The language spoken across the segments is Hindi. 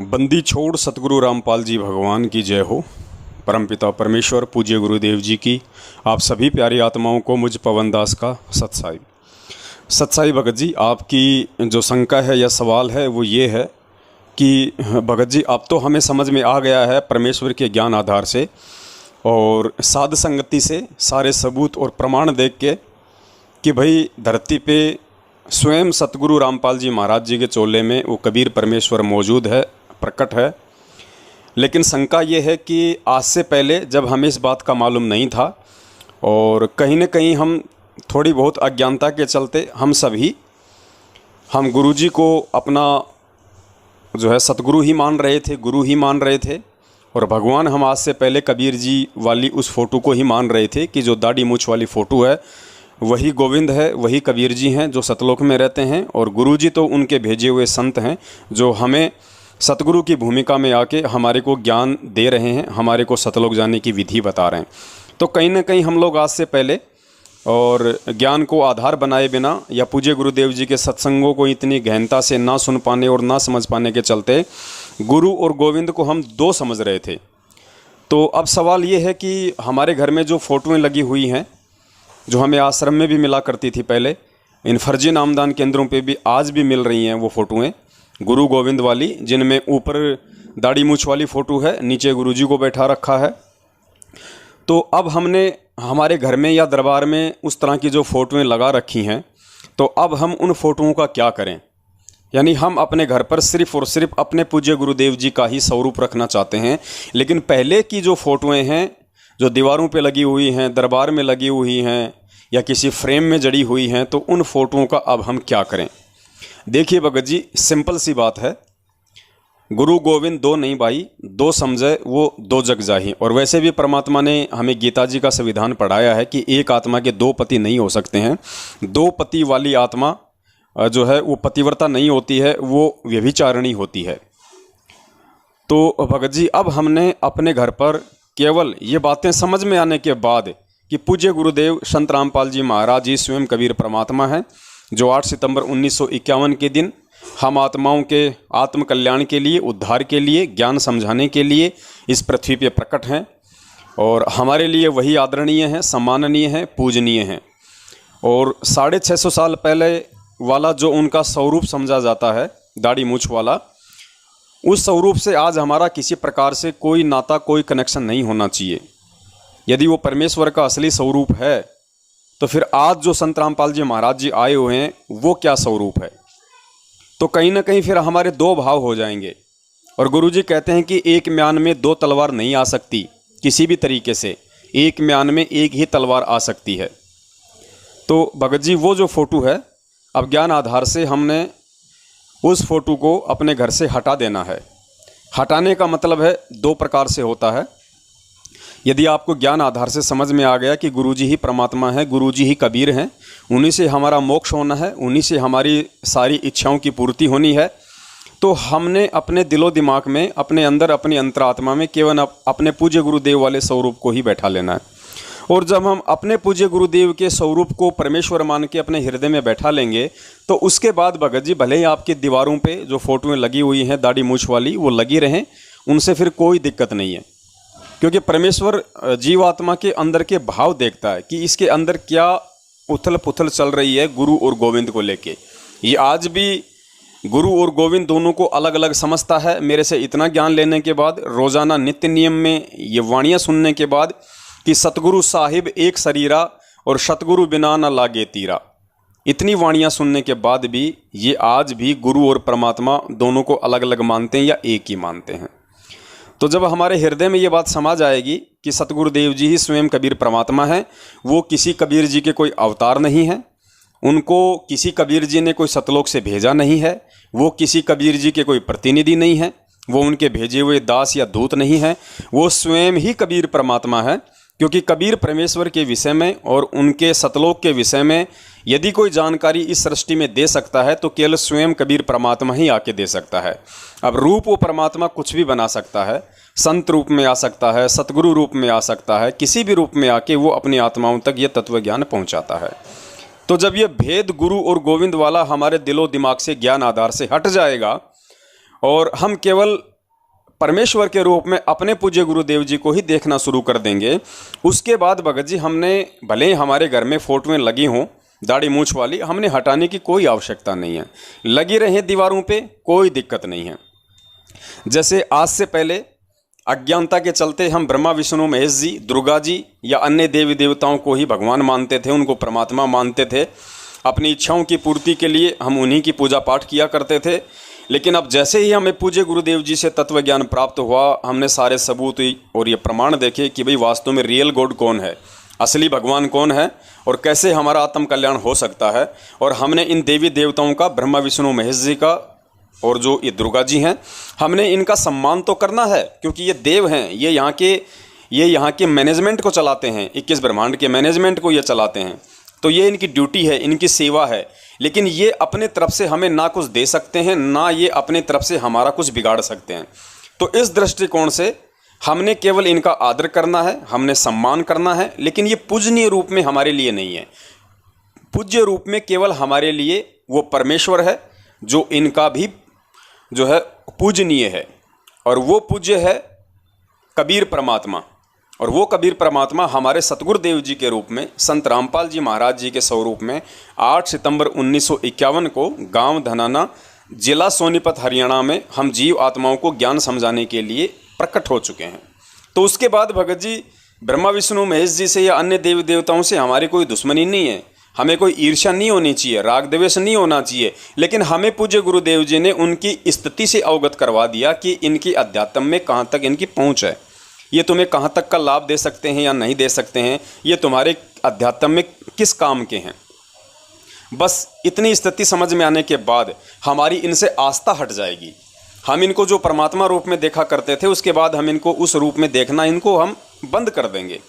बंदी छोड़ सतगुरु रामपाल जी भगवान की जय हो। परमपिता परमेश्वर पूज्य गुरुदेव जी की आप सभी प्यारी आत्माओं को मुझ पवनदास का सत्साई भगत जी, आपकी जो शंका है या सवाल है वो ये है कि भगत जी अब तो हमें समझ में आ गया है परमेश्वर के ज्ञान आधार से और साध संगति से सारे सबूत और प्रमाण देख के कि भाई धरती पे स्वयं सतगुरु रामपाल जी महाराज जी के चोले में वो कबीर परमेश्वर मौजूद है, प्रकट है। लेकिन शंका ये है कि आज से पहले जब हमें इस बात का मालूम नहीं था और कहीं न कहीं हम थोड़ी बहुत अज्ञानता के चलते हम गुरुजी को अपना जो है सतगुरु ही मान रहे थे, गुरु ही मान रहे थे। और भगवान हम आज से पहले कबीर जी वाली उस फ़ोटो को ही मान रहे थे कि जो दाढ़ी मूछ वाली फ़ोटो है वही गोविंद है, वही कबीर जी हैं जो सतलोक में रहते हैं। और गुरुजी तो उनके भेजे हुए संत हैं जो हमें सतगुरु की भूमिका में आके हमारे को ज्ञान दे रहे हैं, हमारे को सतलोक जाने की विधि बता रहे हैं। तो कहीं ना कहीं हम लोग आज से पहले और ज्ञान को आधार बनाए बिना या पूज्य गुरुदेव जी के सत्संगों को इतनी गहनता से ना सुन पाने और ना समझ पाने के चलते गुरु और गोविंद को हम दो समझ रहे थे। तो अब सवाल ये है कि हमारे घर में जो फ़ोटोएँ लगी हुई हैं, जो हमें आश्रम में भी मिला करती थी पहले, इन फर्जी नामदान केंद्रों पे भी आज भी मिल रही हैं वो फ़ोटोएँ गुरु गोविंद वाली, जिनमें ऊपर दाढ़ी मूछ वाली फ़ोटो है, नीचे गुरुजी को बैठा रखा है। तो अब हमने हमारे घर में या दरबार में उस तरह की जो फ़ोटोएँ लगा रखी हैं, तो अब हम उन फ़ोटोओं का क्या करें? यानी हम अपने घर पर सिर्फ़ और सिर्फ अपने पूज्य गुरुदेव जी का ही स्वरूप रखना चाहते हैं। लेकिन पहले की जो फ़ोटोएँ हैं जो दीवारों पे लगी हुई हैं, दरबार में लगी हुई हैं या किसी फ्रेम में जड़ी हुई हैं, तो उन फ़ोटोओं का अब हम क्या करें? देखिए भगत जी, सिंपल सी बात है, गुरु गोविंद दो नहीं भाई, दो समझे वो दो जग जाही। और वैसे भी परमात्मा ने हमें गीता जी का संविधान पढ़ाया है कि एक आत्मा के दो पति नहीं हो सकते हैं। दो पति वाली आत्मा जो है वो पतिव्रता नहीं होती है, वो व्यभिचारिणी होती है। तो भगत जी अब हमने अपने घर पर केवल ये बातें समझ में आने के बाद कि पूज्य गुरुदेव संत रामपाल जी महाराज जी स्वयं कबीर परमात्मा हैं, जो 8 सितंबर 1951 के दिन हम आत्माओं के आत्म कल्याण के लिए, उद्धार के लिए, ज्ञान समझाने के लिए इस पृथ्वी पे प्रकट हैं। और हमारे लिए वही आदरणीय हैं, सम्माननीय हैं, पूजनीय हैं। और 650 साल पहले वाला जो उनका स्वरूप समझा जाता है, दाढ़ी मूछ वाला, उस स्वरूप से आज हमारा किसी प्रकार से कोई नाता, कोई कनेक्शन नहीं होना चाहिए। यदि वो परमेश्वर का असली स्वरूप है तो फिर आज जो संत रामपाल जी महाराज जी आए हुए हैं वो क्या स्वरूप है? तो कहीं ना कहीं फिर हमारे दो भाव हो जाएंगे। और गुरुजी कहते हैं कि एक म्यान में दो तलवार नहीं आ सकती किसी भी तरीके से, एक म्यान में एक ही तलवार आ सकती है। तो भगत जी वो जो फ़ोटो है, अब ज्ञान आधार से हमने उस फ़ोटो को अपने घर से हटा देना है। हटाने का मतलब है दो प्रकार से होता है। यदि आपको ज्ञान आधार से समझ में आ गया कि गुरुजी ही परमात्मा है, गुरुजी ही कबीर हैं, उन्हीं से हमारा मोक्ष होना है, उन्हीं से हमारी सारी इच्छाओं की पूर्ति होनी है, तो हमने अपने दिलो दिमाग में, अपने अंदर, अपनी अंतरात्मा में केवल अपने पूज्य गुरुदेव वाले स्वरूप को ही बैठा लेना है। और जब हम अपने पूज्य गुरुदेव के स्वरूप को परमेश्वर मान के अपने हृदय में बैठा लेंगे, तो उसके बाद भगत जी भले ही आपकी दीवारों पे जो फ़ोटोएँ लगी हुई हैं दाढ़ी मूछ वाली वो लगी रहें, उनसे फिर कोई दिक्कत नहीं है। क्योंकि परमेश्वर जीवात्मा के अंदर के भाव देखता है कि इसके अंदर क्या उथल पुथल चल रही है गुरु और गोविंद को लेके। ये आज भी गुरु और गोविंद दोनों को अलग अलग समझता है। मेरे से इतना ज्ञान लेने के बाद, रोज़ाना नित्य नियम में ये वाणियाँ सुनने के बाद कि सतगुरु साहिब एक शरीरा और सतगुरु बिना न लागे तीरा, इतनी वाणियाँ सुनने के बाद भी ये आज भी गुरु और परमात्मा दोनों को अलग अलग मानते हैं या एक ही मानते हैं। तो जब हमारे हृदय में ये बात समझ आएगी कि सतगुरुदेव जी ही स्वयं कबीर परमात्मा हैं, वो किसी कबीर जी के कोई अवतार नहीं हैं, उनको किसी कबीर जी ने कोई सतलोक से भेजा नहीं है, वो किसी कबीर जी के कोई प्रतिनिधि नहीं है, वो उनके भेजे हुए दास या दूत नहीं हैं, वो स्वयं ही कबीर परमात्मा है। क्योंकि कबीर परमेश्वर के विषय में और उनके सतलोक के विषय में यदि कोई जानकारी इस सृष्टि में दे सकता है तो केवल स्वयं कबीर परमात्मा ही आके दे सकता है। अब रूप वो परमात्मा कुछ भी बना सकता है, संत रूप में आ सकता है, सतगुरु रूप में आ सकता है, किसी भी रूप में आके वो अपनी आत्माओं तक ये तत्व ज्ञान पहुंचाता है। तो जब ये भेद गुरु और गोविंद वाला हमारे दिलो दिमाग से, ज्ञान आधार से हट जाएगा और हम केवल परमेश्वर के रूप में अपने पूज्य गुरुदेव जी को ही देखना शुरू कर देंगे, उसके बाद भगत जी हमने भले ही हमारे घर में फोटोएं लगी हों दाढ़ी मूछ वाली, हमने हटाने की कोई आवश्यकता नहीं है। लगी रहे दीवारों पे, कोई दिक्कत नहीं है। जैसे आज से पहले अज्ञानता के चलते हम ब्रह्मा विष्णु महेश जी, दुर्गा जी या अन्य देवी देवताओं को ही भगवान मानते थे, उनको परमात्मा मानते थे। अपनी इच्छाओं की पूर्ति के लिए हम उन्हीं की पूजा पाठ किया करते थे। लेकिन अब जैसे ही हमें पूज्य गुरुदेव जी से तत्व ज्ञान प्राप्त हुआ, हमने सारे सबूत और ये प्रमाण देखे कि भाई वास्तव में रियल गॉड कौन है, असली भगवान कौन है और कैसे हमारा आत्म कल्याण हो सकता है। और हमने इन देवी देवताओं का, ब्रह्मा विष्णु महेश जी का और जो ये दुर्गा जी हैं, हमने इनका सम्मान तो करना है, क्योंकि ये देव हैं। ये यहाँ के मैनेजमेंट को चलाते हैं, 21 ब्रह्मांड के मैनेजमेंट को ये चलाते हैं। तो ये इनकी ड्यूटी है, इनकी सेवा है। लेकिन ये अपने तरफ से हमें ना कुछ दे सकते हैं, ना ये अपने तरफ से हमारा कुछ बिगाड़ सकते हैं। तो इस दृष्टिकोण से हमने केवल इनका आदर करना है, हमने सम्मान करना है। लेकिन ये पूजनीय रूप में हमारे लिए नहीं है। पूज्य रूप में केवल हमारे लिए वो परमेश्वर है जो इनका भी जो है पूजनीय है। और वो पूज्य है कबीर परमात्मा। और वो कबीर परमात्मा हमारे सतगुरुदेव जी के रूप में, संत रामपाल जी महाराज जी के स्वरूप में 8 सितंबर 1951 को गांव धनाना, जिला सोनीपत, हरियाणा में हम जीव आत्माओं को ज्ञान समझाने के लिए प्रकट हो चुके हैं। तो उसके बाद भगत जी ब्रह्मा विष्णु महेश जी से या अन्य देवी देवताओं से हमारी कोई दुश्मनी नहीं है, हमें कोई ईर्ष्या नहीं होनी चाहिए, राग द्वेष नहीं होना चाहिए। लेकिन हमें पूज्य गुरुदेव जी ने उनकी स्थिति से अवगत करवा दिया कि इनकी अध्यात्म में कहाँ तक इनकी पहुँच है, ये तुम्हें कहाँ तक का लाभ दे सकते हैं या नहीं दे सकते हैं, ये तुम्हारे अध्यात्म में किस काम के हैं। बस इतनी स्थिति समझ में आने के बाद हमारी इनसे आस्था हट जाएगी। हम इनको जो परमात्मा रूप में देखा करते थे, उसके बाद हम इनको उस रूप में देखना, इनको हम बंद कर देंगे।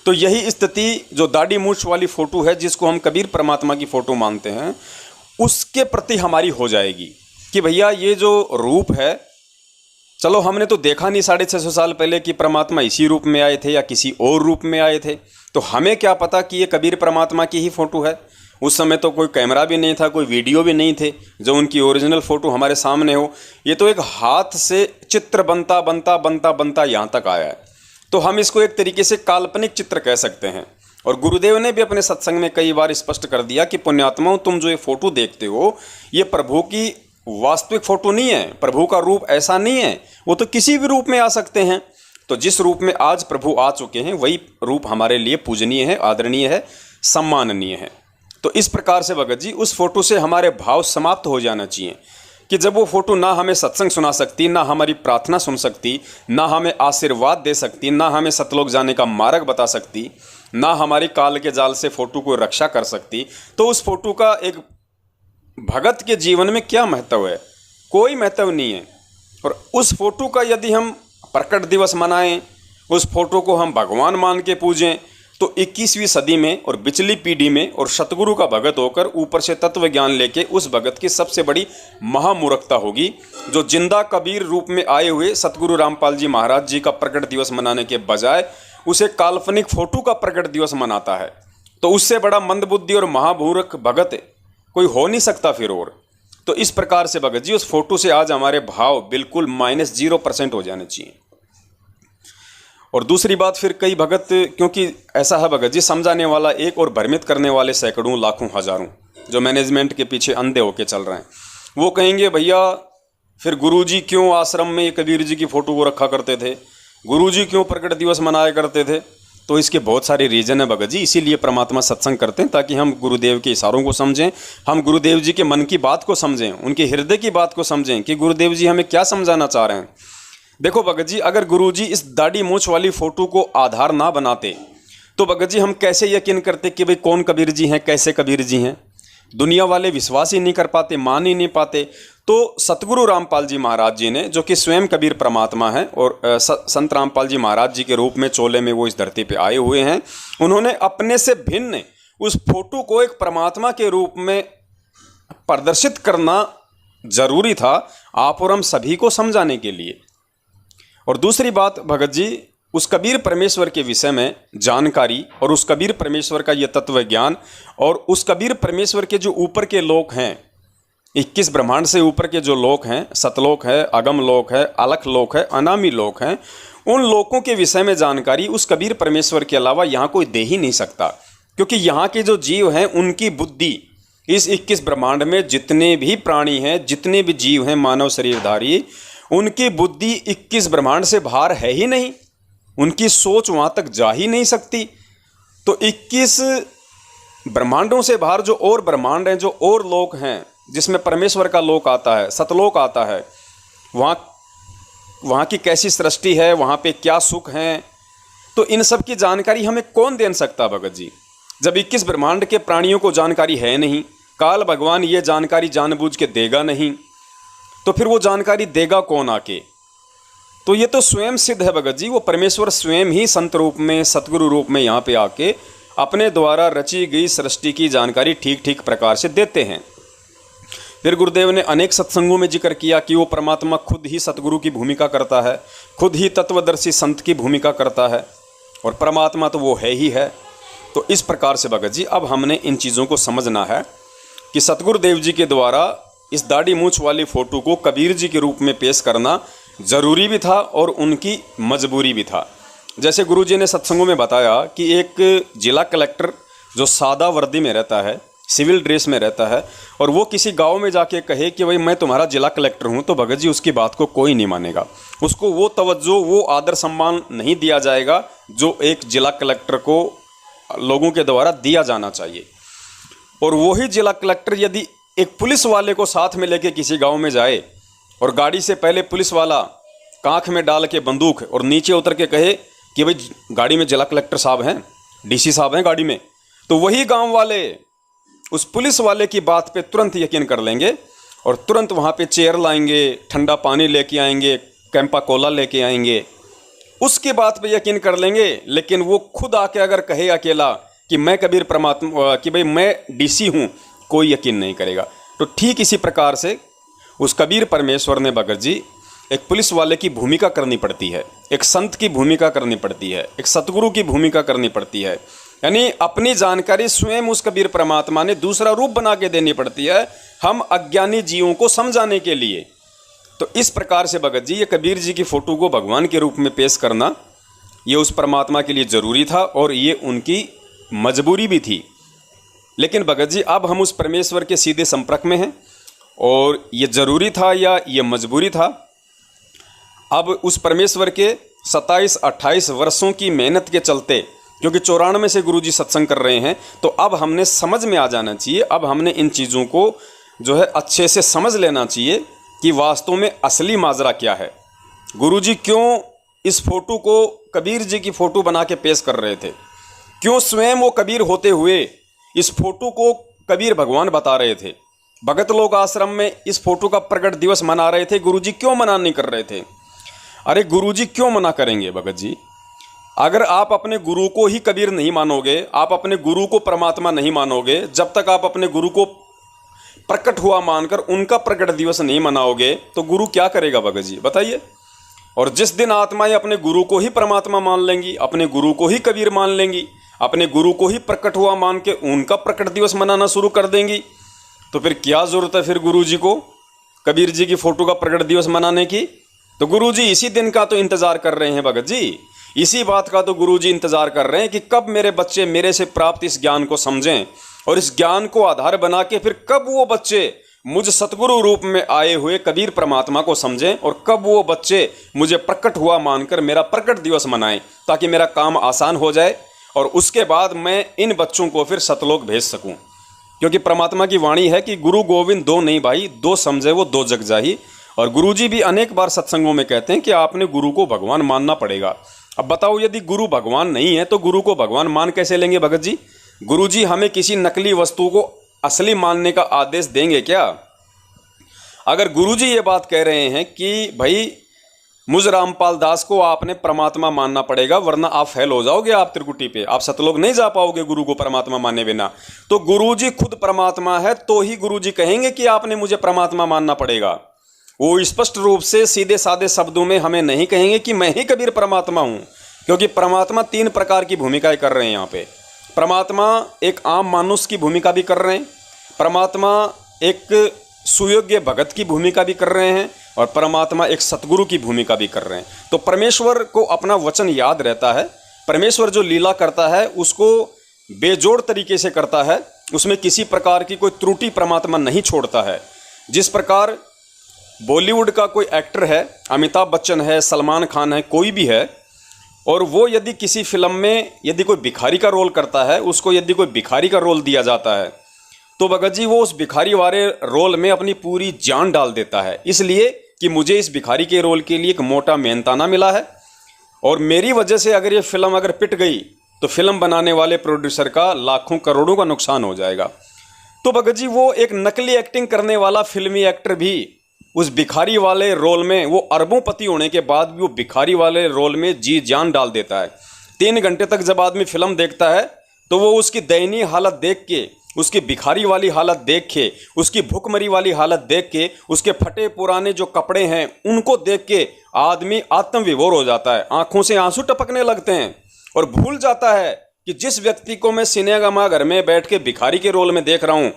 तो यही स्थिति जो दाढ़ी मूछ वाली फ़ोटो है, जिसको हम कबीर परमात्मा की फ़ोटो मानते हैं, उसके प्रति हमारी हो जाएगी कि भैया ये जो रूप है, चलो हमने तो देखा नहीं 650 साल पहले कि परमात्मा इसी रूप में आए थे या किसी और रूप में आए थे, तो हमें क्या पता कि ये कबीर परमात्मा की ही फ़ोटो है। उस समय तो कोई कैमरा भी नहीं था, कोई वीडियो भी नहीं थे जो उनकी ओरिजिनल फ़ोटो हमारे सामने हो। ये तो एक हाथ से चित्र बनता बनता बनता बनता यहाँ तक आया है। तो हम इसको एक तरीके से काल्पनिक चित्र कह सकते हैं। और गुरुदेव ने भी अपने सत्संग में कई बार स्पष्ट कर दिया कि पुण्यात्माओं, तुम जो ये फ़ोटो देखते हो, ये प्रभु की वास्तविक फ़ोटो नहीं है। प्रभु का रूप ऐसा नहीं है, वो तो किसी भी रूप में आ सकते हैं। तो जिस रूप में आज प्रभु आ चुके हैं, वही रूप हमारे लिए पूजनीय है, आदरणीय है, सम्माननीय है। तो इस प्रकार से भगत जी उस फोटो से हमारे भाव समाप्त हो जाना चाहिए कि जब वो फोटो ना हमें सत्संग सुना सकती, ना हमारी प्रार्थना सुन सकती, ना हमें आशीर्वाद दे सकती, ना हमें सतलोक जाने का मार्ग बता सकती, ना हमारी काल के जाल से फोटो को रक्षा कर सकती, तो उस फोटो का एक भगत के जीवन में क्या महत्व है? कोई महत्व नहीं है। और उस फोटो का यदि हम प्रकट दिवस मनाएं, उस फोटो को हम भगवान मान के पूजें, तो 21वीं सदी में और पिछली पीढ़ी में और सतगुरु का भगत होकर ऊपर से तत्व ज्ञान लेके उस भगत की सबसे बड़ी महामूर्खता होगी, जो जिंदा कबीर रूप में आए हुए सतगुरु रामपाल जी महाराज जी का प्रकट दिवस मनाने के बजाय उसे काल्पनिक फोटो का प्रकट दिवस मनाता है। तो उससे बड़ा मंदबुद्धि और महामूर्ख भगत कोई हो नहीं सकता फिर। और तो इस प्रकार से भगत जी उस फोटो से आज हमारे भाव बिल्कुल -0% हो जाने चाहिए। और दूसरी बात, फिर कई भगत, क्योंकि ऐसा है भगत जी, समझाने वाला एक और भ्रमित करने वाले सैकड़ों लाखों हजारों जो मैनेजमेंट के पीछे अंधे होके चल रहे हैं, वो कहेंगे भैया फिर गुरुजी क्यों आश्रम में कबीर जी की फ़ोटो को रखा करते थे, गुरुजी क्यों प्रकट दिवस मनाया करते थे। तो इसके बहुत सारे रीज़न है भगत जी, इसीलिए परमात्मा सत्संग करते हैं, ताकि हम गुरुदेव के इशारों को समझें, हम गुरुदेव जी के मन की बात को समझें, उनके हृदय की बात को समझें कि गुरुदेव जी हमें क्या समझाना चाह रहे हैं। देखो भगत जी, अगर गुरुजी इस दाढ़ी मूछ वाली फ़ोटो को आधार ना बनाते तो भगत जी हम कैसे यकीन करते कि भाई कौन कबीर जी हैं, कैसे कबीर जी हैं। दुनिया वाले विश्वास ही नहीं कर पाते, मान ही नहीं पाते। तो सतगुरु रामपाल जी महाराज जी ने, जो कि स्वयं कबीर परमात्मा हैं और संत रामपाल जी महाराज जी के रूप में चोले में वो इस धरती पे आए हुए हैं, उन्होंने अपने से भिन्न उस फोटो को एक परमात्मा के रूप में प्रदर्शित करना जरूरी था, आप और हम सभी को समझाने के लिए। और दूसरी बात भगत जी, उस कबीर परमेश्वर के विषय में जानकारी और उस कबीर परमेश्वर का ये तत्व ज्ञान और उस कबीर परमेश्वर के जो ऊपर के लोग हैं, 21 ब्रह्मांड से ऊपर के जो लोक हैं, सतलोक है, अगम लोक है, अलख लोक है, अनामी लोक हैं, उन लोकों के विषय में जानकारी उस कबीर परमेश्वर के अलावा यहाँ कोई दे ही नहीं सकता। क्योंकि यहाँ के जो जीव हैं उनकी बुद्धि इस 21 ब्रह्मांड में जितने भी प्राणी हैं, जितने भी जीव हैं मानव शरीरधारी, उनकी बुद्धि 21 ब्रह्मांड से बाहर है ही नहीं। उनकी सोच वहाँ तक जा ही नहीं सकती। तो 21 ब्रह्मांडों से बाहर जो और ब्रह्मांड हैं, जो और लोक हैं, जिसमें परमेश्वर का लोक आता है, सतलोक आता है, वहाँ की कैसी सृष्टि है, वहाँ पे क्या सुख हैं, तो इन सब की जानकारी हमें कौन दे सकता भगत जी? जब 21 ब्रह्मांड के प्राणियों को जानकारी है नहीं, काल भगवान ये जानकारी जानबूझ के देगा नहीं, तो फिर वो जानकारी देगा कौन आके? तो ये तो स्वयं सिद्ध है भगत जी, वो परमेश्वर स्वयं ही संत रूप में, सतगुरु रूप में यहाँ पे आके अपने द्वारा रची गई सृष्टि की जानकारी ठीक ठीक प्रकार से देते हैं। फिर गुरुदेव ने अनेक सत्संगों में जिक्र किया कि वो परमात्मा खुद ही सतगुरु की भूमिका करता है, खुद ही तत्वदर्शी संत की भूमिका करता है, और परमात्मा तो वो है ही है। तो इस प्रकार से भगत जी अब हमने इन चीज़ों को समझना है कि सतगुरुदेव जी के द्वारा इस दाढ़ी मूंछ वाली फ़ोटो को कबीर जी के रूप में पेश करना ज़रूरी भी था और उनकी मजबूरी भी था। जैसे गुरु जी ने सत्संगों में बताया कि एक जिला कलेक्टर जो सादा वर्दी में रहता है, सिविल ड्रेस में रहता है, और वो किसी गांव में जाके कहे कि भाई मैं तुम्हारा जिला कलेक्टर हूं, तो भगत जी उसकी बात को कोई नहीं मानेगा। उसको वो तवज्जो, वो आदर सम्मान नहीं दिया जाएगा जो एक जिला कलेक्टर को लोगों के द्वारा दिया जाना चाहिए। और वही जिला कलेक्टर यदि एक पुलिस वाले को साथ में लेके किसी गाँव में जाए और गाड़ी से पहले पुलिस वाला कांख में डाल के बंदूक और नीचे उतर के कहे कि भाई गाड़ी में जिला कलेक्टर साहब हैं, डीसी साहब हैं गाड़ी में, तो वही गांव वाले उस पुलिस वाले की बात पे तुरंत यकीन कर लेंगे और तुरंत वहाँ पे चेयर लाएंगे, ठंडा पानी लेके आएंगे, कैंपा कोला लेके आएंगे, उसकी बात पे यकीन कर लेंगे। लेकिन वो खुद आके अगर कहे अकेला कि मैं कबीर परमात्मा, कि भाई मैं डीसी हूँ, कोई यकीन नहीं करेगा। तो ठीक इसी प्रकार से उस कबीर परमेश्वर ने भगत जी एक पुलिस वाले की भूमिका करनी पड़ती है, एक संत की भूमिका करनी पड़ती है, एक सतगुरु की भूमिका करनी पड़ती है। यानी अपनी जानकारी स्वयं उस कबीर परमात्मा ने दूसरा रूप बना के देनी पड़ती है हम अज्ञानी जीवों को समझाने के लिए। तो इस प्रकार से भगत जी ये कबीर जी की फ़ोटो को भगवान के रूप में पेश करना ये उस परमात्मा के लिए ज़रूरी था और ये उनकी मजबूरी भी थी। लेकिन भगत जी अब हम उस परमेश्वर के सीधे संपर्क में हैं और ये ज़रूरी था या ये मजबूरी था। अब उस परमेश्वर के 27-28 वर्षों की मेहनत के चलते, क्योंकि 94 से गुरुजी सत्संग कर रहे हैं, तो अब हमने समझ में आ जाना चाहिए, अब हमने इन चीज़ों को जो है अच्छे से समझ लेना चाहिए कि वास्तव में असली माजरा क्या है। गुरुजी क्यों इस फोटो को कबीर जी की फ़ोटो बना के पेश कर रहे थे, क्यों स्वयं वो कबीर होते हुए इस फोटो को कबीर भगवान बता रहे थे। भगत लोग आश्रम में इस फोटो का प्रकट दिवस मना रहे थे, गुरुजी क्यों मना नहीं कर रहे थे? अरे गुरुजी क्यों मना करेंगे भगत जी? अगर आप अपने गुरु को ही कबीर नहीं मानोगे, आप अपने गुरु को परमात्मा नहीं मानोगे, जब तक आप अपने गुरु को प्रकट हुआ मानकर उनका प्रकट दिवस नहीं मनाओगे, तो गुरु क्या करेगा भगत जी बताइए? और जिस दिन आत्माएं अपने गुरु को ही परमात्मा मान लेंगी, अपने गुरु को ही कबीर मान लेंगी, अपने गुरु को ही प्रकट हुआ मान के उनका प्रकट दिवस मनाना शुरू कर देंगी, तो फिर क्या जरूरत है फिर गुरु जी को कबीर जी की फोटो का प्रकट दिवस मनाने की? तो गुरु जी इसी दिन का तो इंतजार कर रहे हैं भगत जी, इसी बात का तो गुरुजी इंतजार कर रहे हैं कि कब मेरे बच्चे मेरे से प्राप्त इस ज्ञान को समझें और इस ज्ञान को आधार बना के फिर कब वो बच्चे मुझ सतगुरु रूप में आए हुए कबीर परमात्मा को समझें और कब वो बच्चे मुझे प्रकट हुआ मानकर मेरा प्रकट दिवस मनाएं, ताकि मेरा काम आसान हो जाए और उसके बाद मैं इन बच्चों को फिर सतलोक भेज सकूं। क्योंकि परमात्मा की वाणी है कि गुरु गोविंद दो नहीं भाई, दो समझे वो दो जग जाही। और गुरुजी भी अनेक बार सत्संगों में कहते हैं कि आपने गुरु को भगवान मानना पड़ेगा। अब बताओ यदि गुरु भगवान नहीं है तो गुरु को भगवान मान कैसे लेंगे भगत जी? गुरुजी हमें किसी नकली वस्तु को असली मानने का आदेश देंगे क्या? अगर गुरुजी ये बात कह रहे हैं कि भाई मुझ रामपाल दास को आपने परमात्मा मानना पड़ेगा वरना आप फेल हो जाओगे, आप त्रिकुटी पे, आप सतलोक नहीं जा पाओगे गुरु को परमात्मा माने बिना, तो गुरुजी खुद परमात्मा है तो ही गुरुजी कहेंगे कि आपने मुझे परमात्मा मानना पड़ेगा। वो स्पष्ट रूप से सीधे साधे शब्दों में हमें नहीं कहेंगे कि मैं ही कबीर परमात्मा हूँ, क्योंकि परमात्मा 3 प्रकार की भूमिकाएं कर रहे हैं यहाँ पे। परमात्मा एक आम मानुष की भूमिका भी कर रहे हैं, परमात्मा एक सुयोग्य भगत की भूमिका भी कर रहे हैं और परमात्मा एक सतगुरु की भूमिका भी कर रहे हैं। तो परमेश्वर को अपना वचन याद रहता है। परमेश्वर जो लीला करता है उसको बेजोड़ तरीके से करता है, उसमें किसी प्रकार की कोई त्रुटि परमात्मा नहीं छोड़ता है। जिस प्रकार बॉलीवुड का कोई एक्टर है, अमिताभ बच्चन है, सलमान खान है, कोई भी है, और वो यदि किसी फिल्म में यदि कोई भिखारी का रोल करता है, उसको यदि कोई भिखारी का रोल दिया जाता है, तो भगत जी वो उस भिखारी वाले रोल में अपनी पूरी जान डाल देता है, इसलिए कि मुझे इस भिखारी के रोल के लिए एक मोटा मेहनताना मिला है और मेरी वजह से अगर ये फिल्म अगर पिट गई तो फिल्म बनाने वाले प्रोड्यूसर का लाखों करोड़ों का नुकसान हो जाएगा। तो भगत जी वो एक नकली एक्टिंग करने वाला फिल्मी एक्टर भी उस भिखारी वाले रोल में, वो अरबोंपति होने के बाद भी वो भिखारी वाले रोल में जी जान डाल देता है। 3 घंटे तक जब आदमी फिल्म देखता है तो वो उसकी दयनीय हालत देख के, उसकी भिखारी वाली हालत देख के, उसकी भूखमरी वाली हालत देख के, उसके फटे पुराने जो कपड़े हैं उनको देख के आदमी आत्मविभोर हो जाता है, आंखों से आंसू टपकने लगते हैं और भूल जाता है कि जिस व्यक्ति को मैं सिनेमा घर में बैठ के भिखारी के रोल में देख रहा हूं,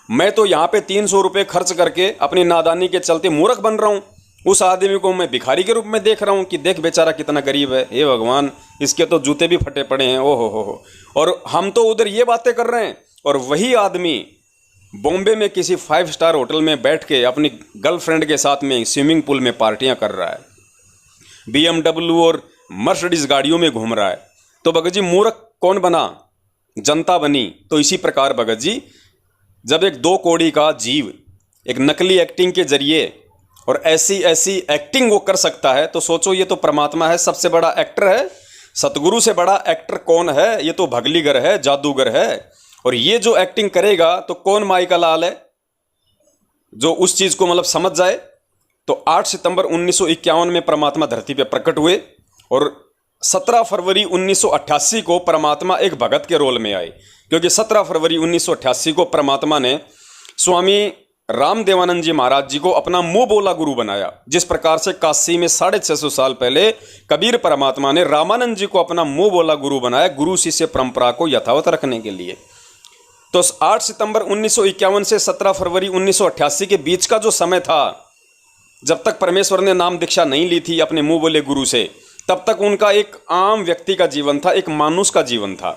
मैं तो यहाँ पे 300 रुपये खर्च करके अपनी नादानी के चलते मूर्ख बन रहा हूँ। उस आदमी को मैं भिखारी के रूप में देख रहा हूँ कि देख बेचारा कितना गरीब है, हे भगवान इसके तो जूते भी फटे पड़े हैं, ओ हो। और हम तो उधर ये बातें कर रहे हैं और वही आदमी बॉम्बे में किसी 5 स्टार होटल में बैठ के अपनी गर्लफ्रेंड के साथ में स्विमिंग पूल में पार्टियां कर रहा है, BMW और मर्सिडीज गाड़ियों में घूम रहा है। तो भगत जी मूर्ख कौन बना? जनता बनी। तो इसी प्रकार भगत जी जब एक 2 कौड़ी का जीव एक नकली एक्टिंग के जरिए और ऐसी एक्टिंग वो कर सकता है, तो सोचो ये तो परमात्मा है, सबसे बड़ा एक्टर है। सतगुरु से बड़ा एक्टर कौन है? ये तो भगलीगर है, जादूगर है। और ये जो एक्टिंग करेगा तो कौन माई का लाल है जो उस चीज को मतलब समझ जाए। तो 8 सितंबर 1951 में परमात्मा धरती पे प्रकट हुए और 17 फरवरी 1988 को परमात्मा एक भगत के रोल में आए, क्योंकि 17 फरवरी 1988 को परमात्मा ने स्वामी रामदेवानंद जी महाराज जी को अपना मुंह बोला गुरु बनाया। जिस प्रकार से काशी में 650 साल पहले कबीर परमात्मा ने रामानंद जी को अपना मुंह बोला गुरु बनाया, गुरु शिष्य परंपरा को यथावत रखने के लिए। तो 8 सितंबर 1951 से 17 फरवरी 1988 के बीच का जो समय था, जब तक परमेश्वर ने नाम दीक्षा नहीं ली थी अपने मुंह बोले गुरु से, तब तक उनका एक आम व्यक्ति का जीवन था, एक मानुष का जीवन था,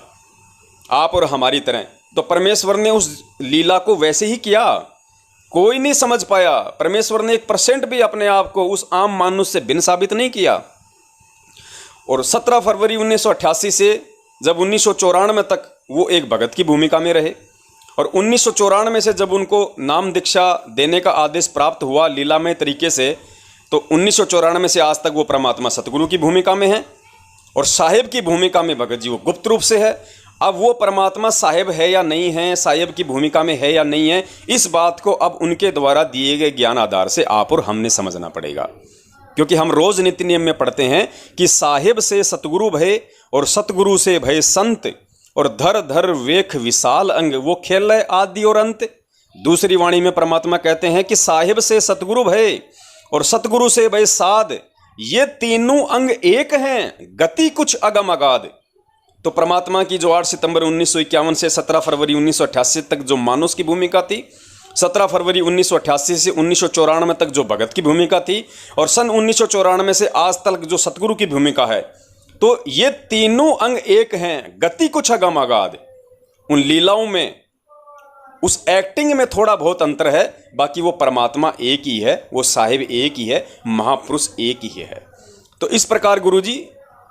आप और हमारी तरह। तो परमेश्वर ने उस लीला को वैसे ही किया, कोई नहीं समझ पाया। परमेश्वर ने 1% भी अपने आप को उस आम मानुष से भिन्न साबित नहीं किया। और 17 फरवरी 1988 से जब 1994 तक वो एक भगत की भूमिका में रहे और 1994 से जब उनको नाम दीक्षा देने का आदेश प्राप्त हुआ लीलामय तरीके से, तो 1994 से आज तक वो परमात्मा सतगुरु की भूमिका में है और साहेब की भूमिका में भगत जी वो गुप्त रूप से है। अब वो परमात्मा साहेब है या नहीं है, साहेब की भूमिका में है या नहीं है, इस बात को अब उनके द्वारा दिए गए ज्ञान आधार से आप और हमने समझना पड़ेगा। क्योंकि हम रोज नित्य नियम में पढ़ते हैं कि साहेब से सतगुरु भय और सतगुरु से भय संत और धर धर वेख विशाल अंग, वो खेल है आदि और अंत। दूसरी वाणी में परमात्मा कहते हैं कि साहेब से सतगुरु भय और सतगुरु से भय साध, ये तीनों अंग एक हैं, गति कुछ अगम अगाध। तो परमात्मा की जो 8 सितंबर 1951 से 17 फरवरी 1988 तक जो मानुष की भूमिका थी, 17 फरवरी 1988 से 1994 तक जो भगत की भूमिका थी और सन 1994 से आज तक जो सतगुरु की भूमिका है, तो ये तीनों अंग एक हैं, गति कुछ अगम अगाध। उन लीलाओं में, उस एक्टिंग में थोड़ा बहुत अंतर है, बाकी वो परमात्मा एक ही है, वो साहिब एक ही है, महापुरुष एक ही है। तो इस प्रकार गुरुजी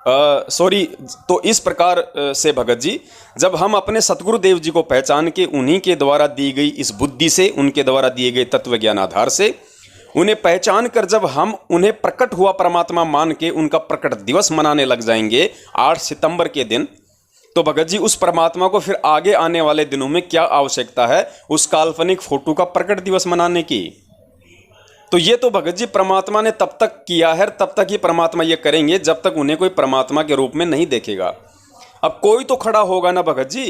तो इस प्रकार से भगत जी जब हम अपने सतगुरु देव जी को पहचान के उन्हीं के द्वारा दी गई इस बुद्धि से, उनके द्वारा दिए गए तत्व ज्ञान आधार से उन्हें पहचान कर जब हम उन्हें प्रकट हुआ परमात्मा मान के उनका प्रकट दिवस मनाने लग जाएंगे 8 सितंबर के दिन, तो भगत जी उस परमात्मा को फिर आगे आने वाले दिनों में क्या आवश्यकता है उस काल्पनिक फोटो का प्रकट दिवस मनाने की। तो ये तो भगत जी परमात्मा ने तब तक किया है, तब तक ही परमात्मा ये करेंगे जब तक उन्हें कोई परमात्मा के रूप में नहीं देखेगा। अब कोई तो खड़ा होगा ना भगत जी,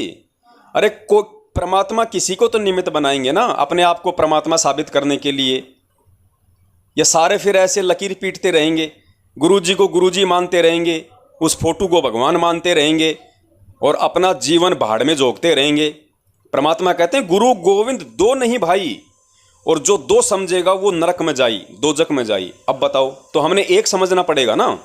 अरे कोई परमात्मा किसी को तो निमित्त बनाएंगे ना अपने आप को परमात्मा साबित करने के लिए। ये सारे फिर ऐसे लकीर पीटते रहेंगे, गुरु जी को गुरु जी मानते रहेंगे, उस फोटो को भगवान मानते रहेंगे और अपना जीवन भाड़ में झोंकते रहेंगे। परमात्मा कहते हैं गुरु गोविंद दो नहीं भाई, और जो दो समझेगा वो नरक में जाई, दोजक में जाई। अब बताओ, तो हमने एक समझना पड़ेगा ना।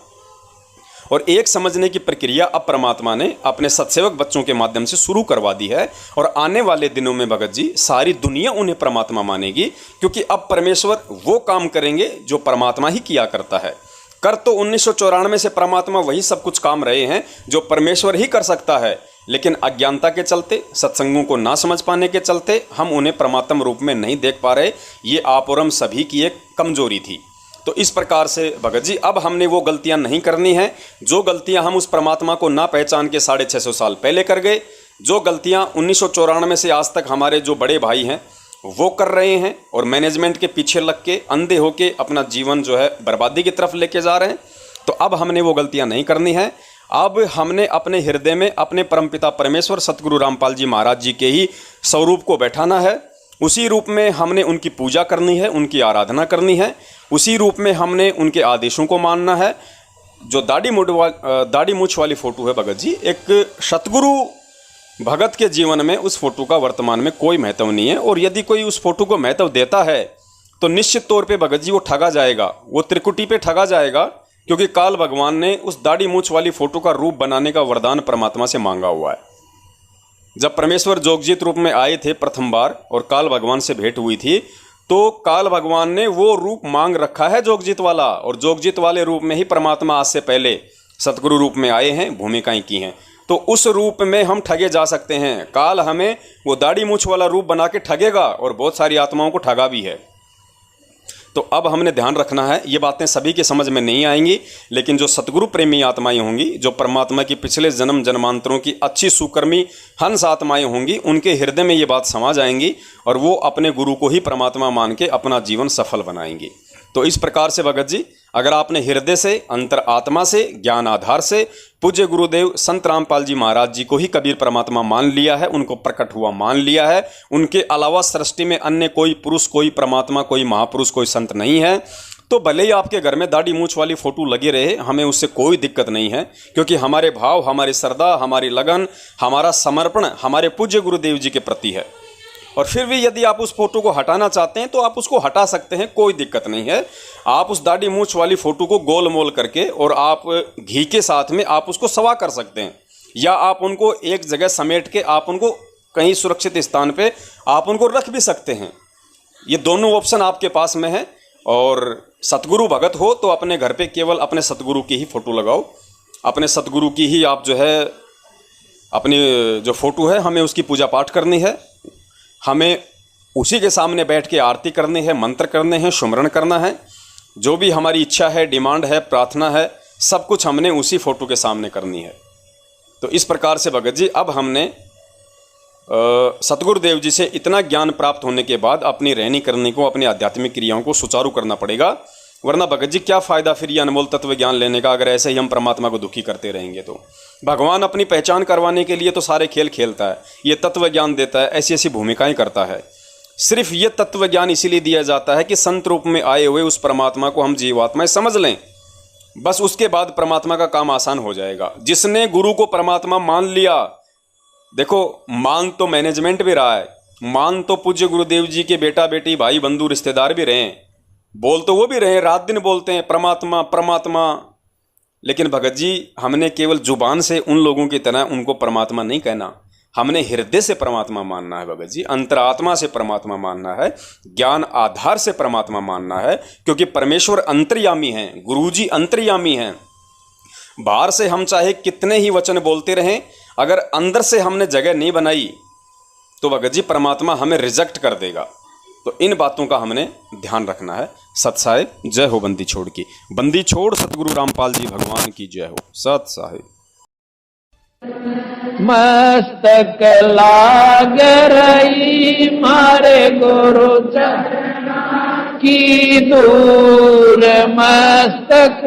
और एक समझने की प्रक्रिया अब परमात्मा ने अपने सत्सेवक बच्चों के माध्यम से शुरू करवा दी है। और आने वाले दिनों में भगत जी सारी दुनिया उन्हें परमात्मा मानेगी, क्योंकि अब परमेश्वर वो काम करेंगे जो परमात्मा ही किया करता है। कर तो 1994 से परमात्मा वही सब कुछ काम रहे हैं जो परमेश्वर ही कर सकता है, लेकिन अज्ञानता के चलते, सत्संगों को ना समझ पाने के चलते हम उन्हें परमात्मा रूप में नहीं देख पा रहे। ये आप और हम सभी की एक कमजोरी थी। तो इस प्रकार से भगत जी अब हमने वो गलतियां नहीं करनी है जो गलतियां हम उस परमात्मा को ना पहचान के 650 साल पहले कर गए, जो गलतियां 1994 से आज तक हमारे जो बड़े भाई हैं वो कर रहे हैं और मैनेजमेंट के पीछे लग के अंधे होके अपना जीवन जो है बर्बादी की तरफ लेके जा रहे हैं। तो अब हमने वो गलतियां नहीं करनी है। अब हमने अपने हृदय में अपने परमपिता परमेश्वर सतगुरु रामपाल जी महाराज जी के ही स्वरूप को बैठाना है। उसी रूप में हमने उनकी पूजा करनी है, उनकी आराधना करनी है। उसी रूप में हमने उनके आदेशों को मानना है। जो दाढ़ी मूछ वाली फ़ोटो है भगत जी, एक सतगुरु भगत के जीवन में उस फोटो का वर्तमान में कोई महत्व नहीं है। और यदि कोई उस फोटो को महत्व देता है तो निश्चित तौर पे भगत जी वो ठगा जाएगा, वो त्रिकुटी पे ठगा जाएगा, क्योंकि काल भगवान ने उस दाढ़ी मूछ वाली फोटो का रूप बनाने का वरदान परमात्मा से मांगा हुआ है। जब परमेश्वर जोगजीत रूप में आए थे प्रथम बार और काल भगवान से भेंट हुई थी, तो काल भगवान ने वो रूप मांग रखा है जोगजीत वाला, और जोगजीत वाले रूप में ही परमात्मा आज से पहले सतगुरु रूप में आए हैं, भूमिकाएं की हैं। तो उस रूप में हम ठगे जा सकते हैं। काल हमें वो दाढ़ी मूछ वाला रूप बना के ठगेगा और बहुत सारी आत्माओं को ठगा भी है। तो अब हमने ध्यान रखना है, ये बातें सभी के समझ में नहीं आएंगी, लेकिन जो सतगुरु प्रेमी आत्माएं होंगी, जो परमात्मा की पिछले जन्म जन्मांतरों की अच्छी सुकर्मी हंस आत्माएं होंगी, उनके हृदय में ये बात समा जाएंगी और वो अपने गुरु को ही परमात्मा मान के अपना जीवन सफल बनाएंगी। तो इस प्रकार से भगत जी, अगर आपने हृदय से, अंतर आत्मा से, ज्ञान आधार से पूज्य गुरुदेव संत रामपाल जी महाराज जी को ही कबीर परमात्मा मान लिया है, उनको प्रकट हुआ मान लिया है, उनके अलावा सृष्टि में अन्य कोई पुरुष, कोई परमात्मा, कोई महापुरुष, कोई संत नहीं है, तो भले ही आपके घर में दाढ़ी मूछ वाली फोटो लगी रहे, हमें उससे कोई दिक्कत नहीं है। क्योंकि हमारे भाव, हमारी श्रद्धा, हमारी लगन, हमारा समर्पण हमारे पूज्य गुरुदेव जी के प्रति है। और फिर भी यदि आप उस फोटो को हटाना चाहते हैं तो आप उसको हटा सकते हैं, कोई दिक्कत नहीं है। आप उस दाढ़ी मूछ वाली फोटो को गोल मोल करके और आप घी के साथ में आप उसको सवा कर सकते हैं, या आप उनको एक जगह समेट के आप उनको कहीं सुरक्षित स्थान पे आप उनको रख भी सकते हैं। ये दोनों ऑप्शन आपके पास में है। और सतगुरु भगत हो तो अपने घर पे केवल अपने सतगुरु की ही फोटो लगाओ, अपने सतगुरु की ही आप जो है अपनी जो फोटो है हमें उसकी पूजा पाठ करनी है, हमें उसी के सामने बैठ के आरती करनी है, मंत्र करने हैं, सुमरण करना है। जो भी हमारी इच्छा है, डिमांड है, प्रार्थना है, सब कुछ हमने उसी फोटो के सामने करनी है। तो इस प्रकार से भगत जी अब हमने सतगुरुदेव जी से इतना ज्ञान प्राप्त होने के बाद अपनी रहनी करनी को, अपनी आध्यात्मिक क्रियाओं को सुचारू करना पड़ेगा। वरना भगत जी क्या फ़ायदा फिर ये अनमोल तत्व ज्ञान लेने का, अगर ऐसे ही हम परमात्मा को दुखी करते रहेंगे। तो भगवान अपनी पहचान करवाने के लिए तो सारे खेल खेलता है, ये तत्व ज्ञान देता है, ऐसी ऐसी भूमिकाएं करता है। सिर्फ ये तत्व ज्ञान इसीलिए दिया जाता है कि संत रूप में आए हुए उस परमात्मा को हम जीवात्माएं समझ लें, बस उसके बाद परमात्मा का काम आसान हो जाएगा। जिसने गुरु को परमात्मा मान लिया, देखो मान तो मैनेजमेंट भी रहा है, मान तो पूज्य गुरुदेव जी के बेटा बेटी, भाई बंधु, रिश्तेदार भी रहे हैं, बोल तो वो भी रहे, रात दिन बोलते हैं परमात्मा परमात्मा। लेकिन भगत जी हमने केवल जुबान से उन लोगों की तरह उनको परमात्मा नहीं कहना, हमने हृदय से परमात्मा मानना है भगत जी, अंतरात्मा से परमात्मा मानना है, ज्ञान आधार से परमात्मा मानना है। क्योंकि परमेश्वर अंतर्यामी हैं, गुरुजी अंतर्यामी हैं। बाहर से हम चाहे कितने ही वचन बोलते रहें, अगर अंदर से हमने जगह नहीं बनाई तो भगत जी परमात्मा हमें रिजेक्ट कर देगा। तो इन बातों का हमने ध्यान रखना है। सत साहिब जय हो बंदी छोड़ की, बंदी छोड़ सतगुरु रामपाल जी भगवान की जय हो। सत साहिब। मस्तक लाग रही मारे गुरु चरणा की दूर, मस्तक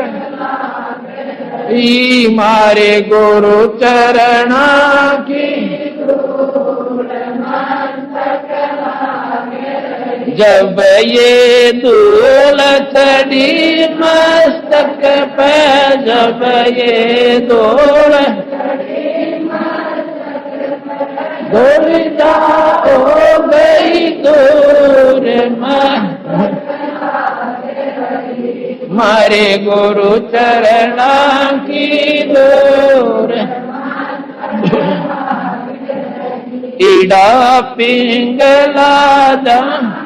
मारे गुरु चरणा की दूर, मस्तक जब ये धूल चढ़ी मस्तक पे, जब ये धूल दूर जा हो गई दूर मारे गुरु चरणा की दूर ईड़ा पिंगला दम